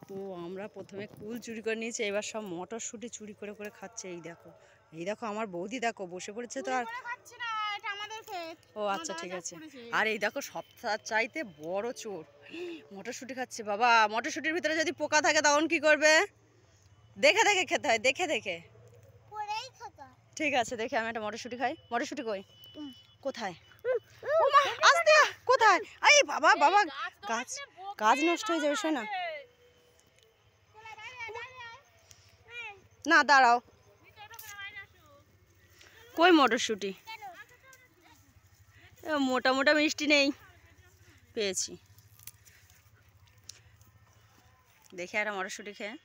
তো আমরা প্রথমে কুল চুরি করে নিয়েছি, এবার সব মটরশুঁটি চুরি করে করে খাচ্ছে। এই দেখো আমার বৌদি দেখো বসে পড়েছে। তো আর ও আচ্ছা ঠিক আছে। আর এই দেখো সপ্তাহ চাইতে বড় চোর মটরশুঁটি খাচ্ছে। বাবা মটরশুঁটির ভিতরে যদি পোকা থাকে তখন কি করবে? দেখে দেখে খেতে হয়, দেখে দেখে। ঠিক আছে দেখে আমি একটা মটরশুঁটি খাই। মটরশুঁটি কই? কোথায়? আস্তে কোথায়? এই বাবা বাবা গাছ গাছ নষ্ট হয়ে যাবে। শোনা না, দাঁড়াও। কই মটরশুঁটি? মোটা মোটা মিষ্টি নেই, পেয়েছি। দেখে একটা মটরশুঁটি খেয়ে।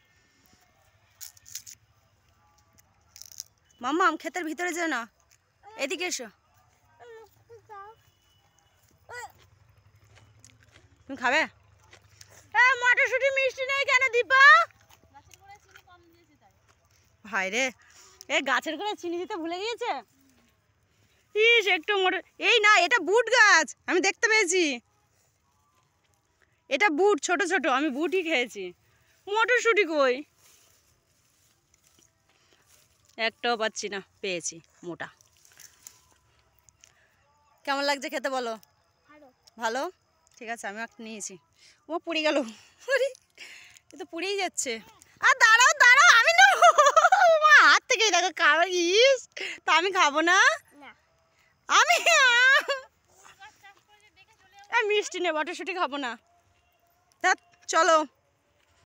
মাম্মা ক্ষেতের ভিতরে যেও না, এদিকে এসো। তুমি খাবে? মটরশুঁটি মিষ্টি নেই কেন দীপা? ভাই রে, গাছের গোড়ায় চিনি দিতে ভুলে গিয়েছে। ইস একটু এই না, এটা বুট গাছ, আমি দেখতে পেয়েছি। এটা বুট, ছোট ছোট, আমি বুটই খেয়েছি। মটরশুঁটি কই? একটাও পাচ্ছি না, পেয়েছি মোটা। কেমন লাগছে খেতে বলো? ভালো। ঠিক আছে আমি একটা নিয়েছি। ও পুড়ে গেল, এ তো পুড়েই যাচ্ছে। আর দাঁড়াও দাঁড়াও, আমি না হাত থেকেই দেখো খাবার। ইস তা আমি খাবো না। আমি মিষ্টি নেই, মটরশুঁটি খাবো না। চলো।